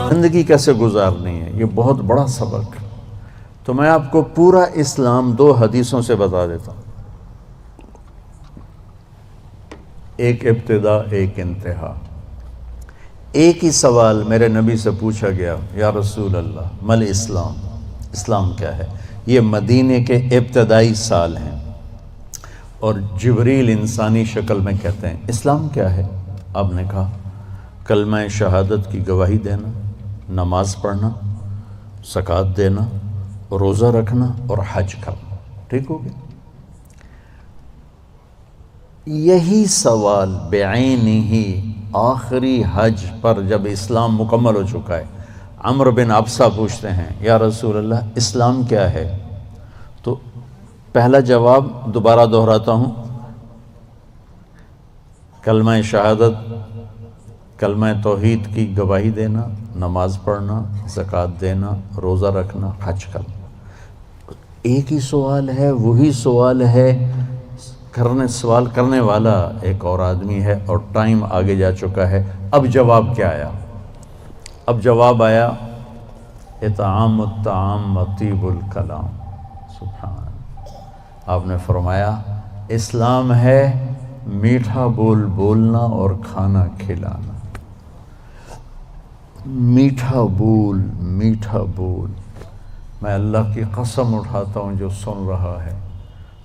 زندگی کیسے گزارنی ہے، یہ بہت بڑا سبق۔ تو میں آپ کو پورا اسلام 2 حدیثوں سے بتا دیتا ہوں، ایک ابتدا ایک انتہا۔ ایک ہی سوال میرے نبی سے پوچھا گیا، یا رسول اللہ مل اسلام، اسلام کیا ہے؟ یہ مدینے کے ابتدائی سال ہیں، اور جبریل انسانی شکل میں کہتے ہیں اسلام کیا ہے؟ آپ نے کہا کلمہ شہادت کی گواہی دینا، نماز پڑھنا، زکوٰۃ دینا، روزہ رکھنا اور حج کرنا۔ ٹھیک ہو گیا؟ یہی سوال بعینہ آخری حج پر جب اسلام مکمل ہو چکا ہے، عمرو بن ابسہ پوچھتے ہیں یا رسول اللہ اسلام کیا ہے؟ تو پہلا جواب دوبارہ دہراتا ہوں، کلمہ شہادت، کلمہ توحید کی گواہی دینا، نماز پڑھنا، زکوٰۃ دینا، روزہ رکھنا، حج کرنا۔ ایک ہی سوال ہے، وہی سوال ہے، سوال کرنے والا ایک اور آدمی ہے، اور ٹائم آگے جا چکا ہے۔ اب جواب کیا آیا؟ اب جواب آیا اطعام الطعام وطیب الکلام۔ سبحان اللہ۔ آپ نے فرمایا اسلام ہے میٹھا بول بولنا اور کھانا کھلانا۔ میٹھا بول، میٹھا بول۔ میں اللہ کی قسم اٹھاتا ہوں جو سن رہا ہے،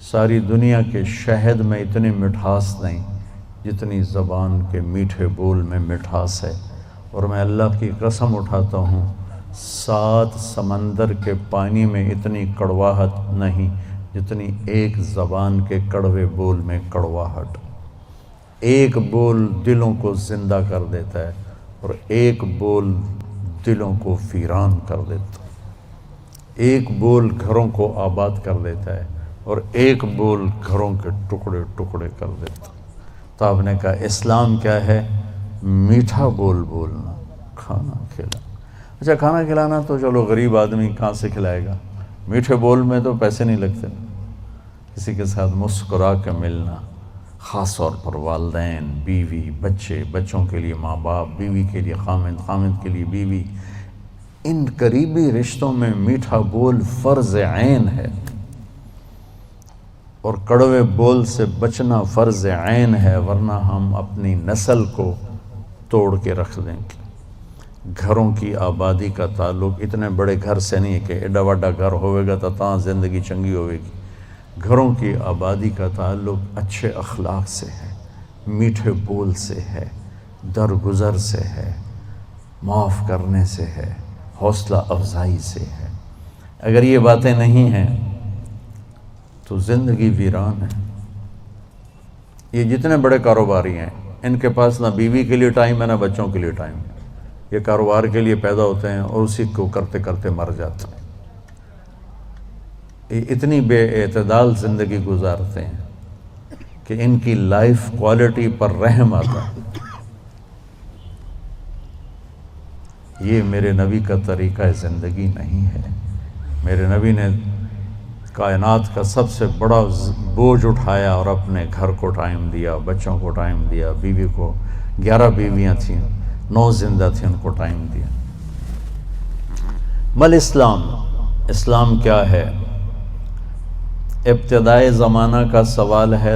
ساری دنیا کے شہد میں اتنی مٹھاس نہیں جتنی زبان کے میٹھے بول میں مٹھاس ہے، اور میں اللہ کی قسم اٹھاتا ہوں 7 سمندر کے پانی میں اتنی کڑواہٹ نہیں جتنی ایک زبان کے کڑوے بول میں کڑواہٹ۔ ایک بول دلوں کو زندہ کر دیتا ہے، اور ایک بول دلوں کو ویران کر دیتا ہے۔ ایک بول گھروں کو آباد کر دیتا ہے، اور ایک بول گھروں کے ٹکڑے ٹکڑے کر دیتا ہے۔ تو آپ نے کہا اسلام کیا ہے؟ میٹھا بول بولنا، کھانا کھلانا۔ اچھا کھانا کھلانا تو چلو غریب آدمی کہاں سے کھلائے گا؟ میٹھے بول میں تو پیسے نہیں لگتے۔ کسی کے ساتھ مسکرا کے ملنا، خاص طور پر والدین، بیوی، بچے، بچوں کے لیے ماں باپ، بیوی کے لیے خامند، خامند کے لیے بیوی، ان قریبی رشتوں میں میٹھا بول فرض عین ہے، اور کڑوے بول سے بچنا فرض عین ہے، ورنہ ہم اپنی نسل کو توڑ کے رکھ دیں گے۔ گھروں کی آبادی کا تعلق اتنے بڑے گھر سے نہیں ہے کہ ایڈا وڈا گھر ہوئے گا تو زندگی چنگی ہوئے گی۔ گھروں کی آبادی کا تعلق اچھے اخلاق سے ہے، میٹھے بول سے ہے، درگزر سے ہے، معاف کرنے سے ہے، حوصلہ افزائی سے ہے۔ اگر یہ باتیں نہیں ہیں تو زندگی ویران ہے۔ یہ جتنے بڑے کاروباری ہیں ان کے پاس نہ بیوی کے لیے ٹائم ہے نہ بچوں کے لیے ٹائم ہے۔ یہ کاروبار کے لیے پیدا ہوتے ہیں اور اسی کو کرتے کرتے مر جاتے ہیں۔ یہ اتنی بے اعتدال زندگی گزارتے ہیں کہ ان کی لائف کوالٹی پر رحم آتا ہے۔ یہ میرے نبی کا طریقہ زندگی نہیں ہے۔ میرے نبی نے کائنات کا سب سے بڑا بوجھ اٹھایا اور اپنے گھر کو ٹائم دیا، بچوں کو ٹائم دیا، بیوی کو 11 بیویاں تھیں، 9 زندہ تھیں، ان کو ٹائم دیا۔ مل اسلام، اسلام کیا ہے؟ ابتدائے زمانہ کا سوال ہے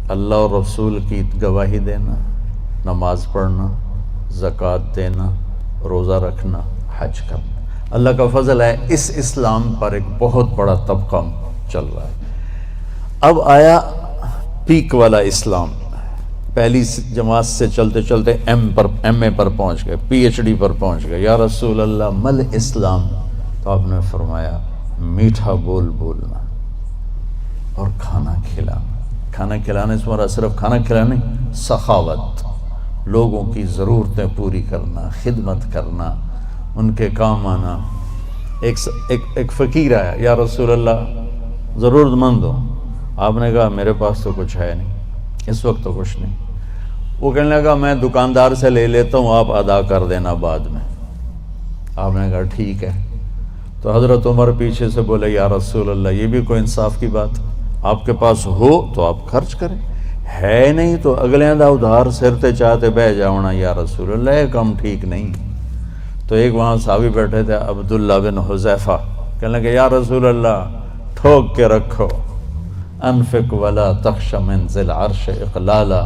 اللہ اور رسول کی گواہی دینا، نماز پڑھنا، زکوٰۃ دینا، روزہ رکھنا، حج کرنا۔ اللہ کا فضل ہے اس اسلام پر ایک بہت بڑا طبقہ چل رہا ہے۔ اب آیا پیک والا اسلام، پہلی جماعت سے چلتے چلتے ایم اے پر پہنچ گئے، پی ایچ ڈی پر پہنچ گئے۔ یا رسول اللہ مل اسلام؟ تو آپ نے فرمایا میٹھا بول بولنا اور کھانا کھلانا۔ کھانا کھلانے سے مراد صرف کھانا کھلانا نہیں، سخاوت، لوگوں کی ضرورتیں پوری کرنا، خدمت کرنا، ان کے کام آنا۔ ایک فقیر آیا، یا رسول اللہ ضرورت مند ہو۔ آپ نے کہا میرے پاس تو کچھ ہے نہیں، اس وقت تو کچھ نہیں۔ وہ کہنے لگا میں دکاندار سے لے لیتا ہوں، آپ ادا کر دینا بعد میں۔ آپ نے کہا ٹھیک ہے۔ تو حضرت عمر پیچھے سے بولے یا رسول اللہ یہ بھی کوئی انصاف کی بات؟ آپ کے پاس ہو تو آپ خرچ کریں، ہے نہیں تو اگلے دا ادھار سر تے چاہتے بہ جاؤنا یا رسول اللہ، یہ کام ٹھیک نہیں۔ تو ایک وہاں صحابی بیٹھے تھے عبداللہ بن حذیفہ، کہنے لگے یا رسول اللہ ٹھوک کے رکھو، انفق ولا تخش من ذی العرش اقلالا،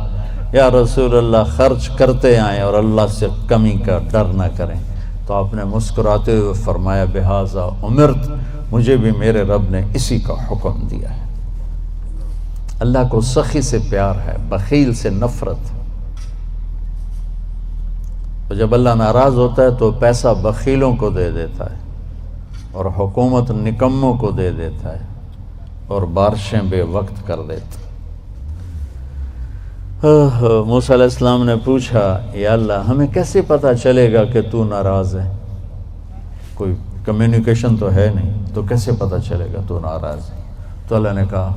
یا رسول اللہ خرچ کرتے آئیں اور اللہ سے کمی کا ڈر نہ کریں۔ تو آپ نے مسکراتے ہوئے فرمایا بہذا امرت، مجھے بھی میرے رب نے اسی کا حکم دیا ہے۔ اللہ کو سخی سے پیار ہے، بخیل سے نفرت۔ تو جب اللہ ناراض ہوتا ہے تو پیسہ بخیلوں کو دے دیتا ہے، اور حکومت نکموں کو دے دیتا ہے، اور بارشیں بے وقت کر دیتا ہے۔ موسیٰ علیہ السلام نے پوچھا یا اللہ ہمیں کیسے پتہ چلے گا کہ تو ناراض ہے؟ کوئی کمیونیکیشن تو ہے نہیں، تو کیسے پتہ چلے گا تو ناراض ہے؟ تو اللہ نے کہا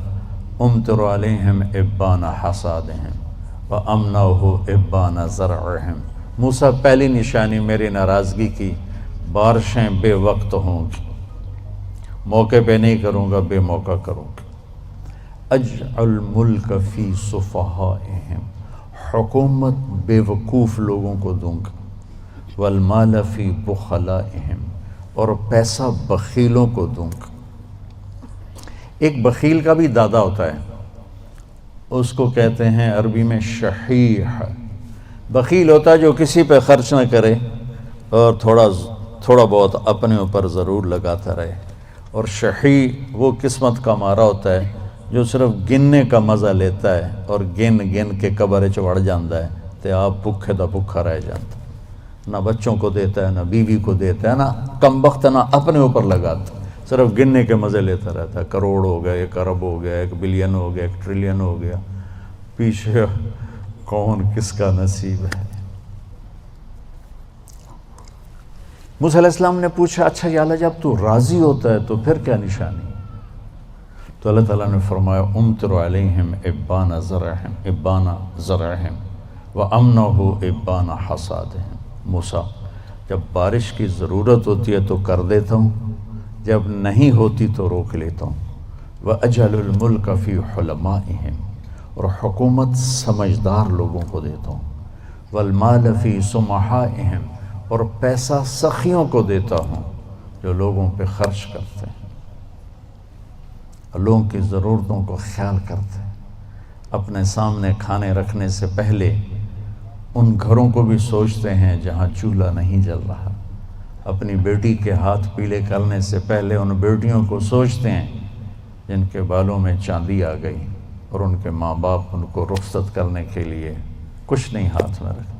امطر علیہم ابان حصادہم وامنعہ ابان زرعہم، موسیٰ پہلی نشانی میری ناراضگی کی، بارشیں بے وقت ہوں گی، موقع پہ نہیں کروں گا، بے موقع کروں گا۔ اجعل ملک فی صفحائہم، حکومت بے وقوف لوگوں کو دوں گا، والمال فی بخلائہم، اور پیسہ بخیلوں کو دوں گا۔ ایک بخیل کا بھی دادا ہوتا ہے، اس کو کہتے ہیں عربی میں شحیح۔ بخیل ہوتا ہے جو کسی پہ خرچ نہ کرے اور تھوڑا بہت اپنے اوپر ضرور لگاتا رہے، اور شحیح وہ قسمت کا مارا ہوتا ہے جو صرف گننے کا مزہ لیتا ہے اور گن گن کے قبر چڑھ جاتا ہے، تو آپ بھوکے دا بھوکا رہ جاتا، نہ بچوں کو دیتا ہے، نہ بیوی کو دیتا ہے، نہ کم بخت نہ اپنے اوپر لگاتا، صرف گننے کے مزے لیتا رہتا ہے۔ کروڑ ہو گیا، 1 ارب ہو گیا، 1 بلین ہو گیا، 1 ٹریلین ہو گیا، پیچھے کون کس کا نصیب ہے۔ موسیٰ علیہ السلام نے پوچھا اچھا یا اللہ جب تو راضی ہوتا ہے تو پھر کیا نشانی؟ تو اللہ تعالیٰ نے فرمایا امطر علیہم ابان زرعہم وامنعہ ابان حصادہم۔ موسیٰ جب بارش کی ضرورت ہوتی ہے تو کر دیتا ہوں، جب نہیں ہوتی تو روک لیتا ہوں۔ وَأَجْعَلُ الْمُلْكَ فِي حُلَمَائِهِمْ، اور حکومت سمجھدار لوگوں کو دیتا ہوں۔ وَالْمَالَ فِي سُمَحَائِهِمْ، اور پیسہ سخیوں کو دیتا ہوں جو لوگوں پہ خرچ کرتے ہیں، لوگوں کی ضرورتوں کو خیال کرتے ہیں، اپنے سامنے کھانے رکھنے سے پہلے ان گھروں کو بھی سوچتے ہیں جہاں چولہا نہیں جل رہا، اپنی بیٹی کے ہاتھ پیلے کرنے سے پہلے ان بیٹیوں کو سوچتے ہیں جن کے بالوں میں چاندی آ گئی اور ان کے ماں باپ ان کو رخصت کرنے کے لیے کچھ نہیں ہاتھ میں رکھا۔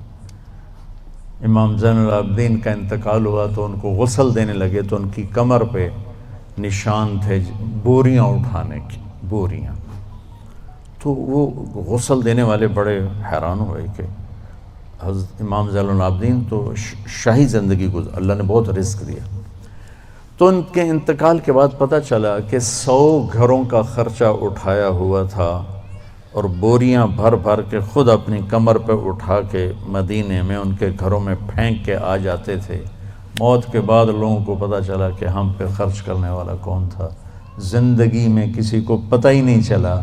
امام زین العابدین کا انتقال ہوا تو ان کو غسل دینے لگے تو ان کی کمر پہ نشان تھے بوریاں اٹھانے کی، بوریاں۔ تو وہ غسل دینے والے بڑے حیران ہوئے کہ حضرت امام زین العابدین تو شاہی زندگی گزار، اللہ نے بہت رزق دیا۔ تو ان کے انتقال کے بعد پتہ چلا کہ 100 گھروں کا خرچہ اٹھایا ہوا تھا، اور بوریاں بھر بھر کے خود اپنی کمر پہ اٹھا کے مدینے میں ان کے گھروں میں پھینک کے آ جاتے تھے۔ موت کے بعد لوگوں کو پتہ چلا کہ ہم پہ خرچ کرنے والا کون تھا، زندگی میں کسی کو پتہ ہی نہیں چلا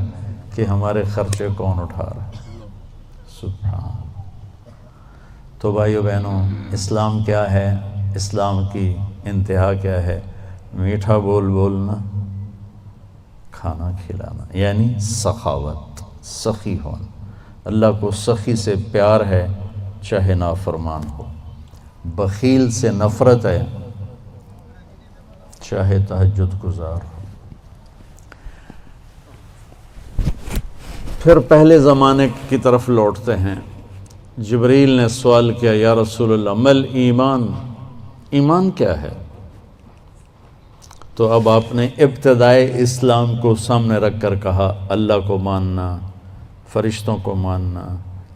کہ ہمارے خرچے کون اٹھا رہا ہے۔ سبحان۔ تو بھائیو بہنوں، اسلام کیا ہے؟ اسلام کی انتہا کیا ہے؟ میٹھا بول بولنا، کھانا کھلانا، یعنی سخاوت، سخی ہونا۔ اللہ کو سخی سے پیار ہے چاہے نافرمان ہو، بخیل سے نفرت ہے چاہے تہجد گزار ہو۔ پھر پہلے زمانے کی طرف لوٹتے ہیں۔ جبریل نے سوال کیا یا رسول اللہ مل ایمان، ایمان کیا ہے؟ تو اب آپ نے ابتدائے اسلام کو سامنے رکھ کر کہا اللہ کو ماننا، فرشتوں کو ماننا،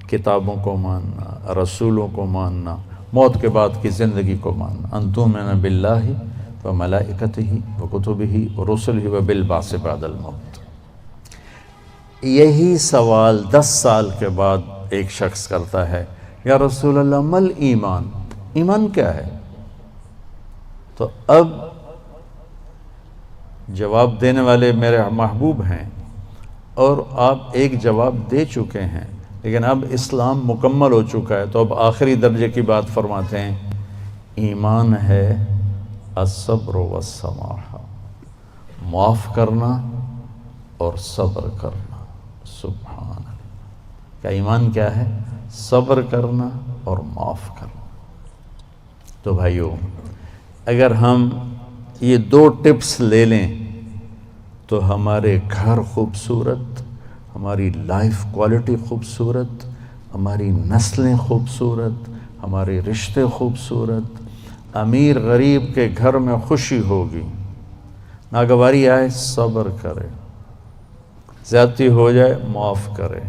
کتابوں کو ماننا، رسولوں کو ماننا، موت کے بعد کی زندگی کو ماننا۔ ان تؤمن باللہ وملائکتہ وکتبہ ورسلہ وبالبعث بعد الموت۔ یہی سوال 10 سال کے بعد ایک شخص کرتا ہے یا رسول اللہ مل ایمان، ایمان کیا ہے؟ تو اب جواب دینے والے میرے محبوب ہیں، اور آپ ایک جواب دے چکے ہیں، لیکن اب اسلام مکمل ہو چکا ہے، تو اب آخری درجے کی بات فرماتے ہیں، ایمان ہے الصبر والسماحہ، معاف کرنا اور صبر کرنا۔ سبحان اللہ، کیا ایمان کیا ہے؟ صبر کرنا اور معاف کرنا۔ تو بھائیو، اگر ہم یہ 2 ٹپس لے لیں تو ہمارے گھر خوبصورت، ہماری لائف کوالٹی خوبصورت، ہماری نسلیں خوبصورت، ہمارے رشتے خوبصورت، امیر غریب کے گھر میں خوشی ہوگی، ناگواری آئے صبر کرے، زیادتی ہو جائے معاف کرے،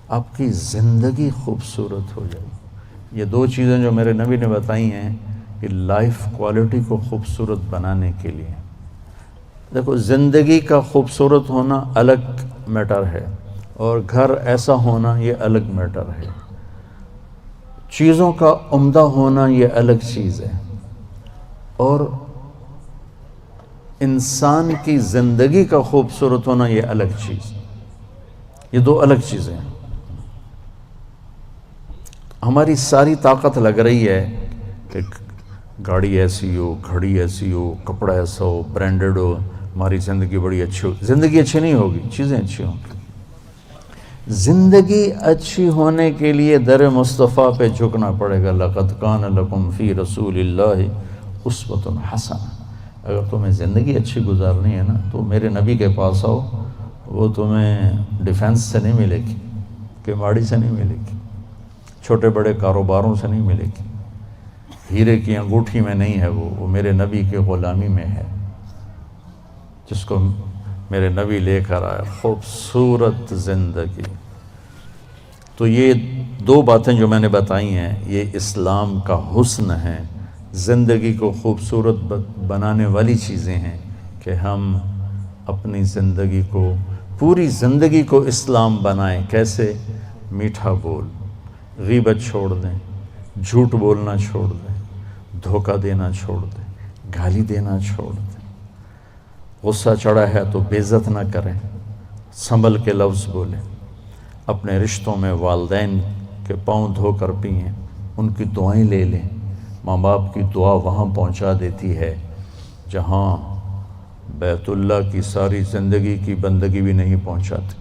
آپ کی زندگی خوبصورت ہو جائے۔ یہ 2 چیزیں جو میرے نبی نے بتائی ہیں کہ لائف کوالٹی کو خوبصورت بنانے کے لیے۔ دیکھو، زندگی کا خوبصورت ہونا الگ میٹر ہے، اور گھر ایسا ہونا یہ الگ میٹر ہے، چیزوں کا عمدہ ہونا یہ الگ چیز ہے، اور انسان کی زندگی کا خوبصورت ہونا یہ الگ چیز، یہ 2 الگ چیزیں ہیں۔ ہماری ساری طاقت لگ رہی ہے کہ گاڑی ایسی ہو، گھڑی ایسی ہو، کپڑا ایسا ہو، برانڈڈ ہو، ہماری زندگی بڑی اچھی ہو۔ زندگی اچھی نہیں ہوگی، چیزیں اچھی ہوں گی۔ زندگی اچھی ہونے کے لیے در مصطفیٰ پہ جھکنا پڑے گا۔ لَقَدْ كَانَ لَكُمْ فِي رَسُولِ اللَّهِ أُسْوَةٌ حَسَنَةٌ۔ اگر تمہیں زندگی اچھی گزارنی ہے نا تو میرے نبی کے پاس آؤ، وہ تمہیں ڈیفنس سے نہیں ملے گی، کماڑی سے نہیں ملے گی، چھوٹے بڑے کاروباروں سے نہیں ملے گی، ہیرے کی انگوٹھی میں نہیں ہے، وہ میرے نبی کے غلامی میں ہے، جس کو میرے نبی لے کر آیا، خوبصورت زندگی۔ تو یہ 2 باتیں جو میں نے بتائی ہیں یہ اسلام کا حسن ہے، زندگی کو خوبصورت بنانے والی چیزیں ہیں کہ ہم اپنی زندگی کو، پوری زندگی کو اسلام بنائیں۔ کیسے؟ میٹھا بول، غیبت چھوڑ دیں، جھوٹ بولنا چھوڑ دیں، دھوکہ دینا چھوڑ دیں، گالی دینا چھوڑ دیں، غصہ چڑھا ہے تو بے عزت نہ کریں، سنبھل کے لفظ بولیں، اپنے رشتوں میں والدین کے پاؤں دھو کر پئیں، ان کی دعائیں لے لیں۔ ماں باپ کی دعا وہاں پہنچا دیتی ہے جہاں بیت اللہ کی ساری زندگی کی بندگی بھی نہیں پہنچاتی۔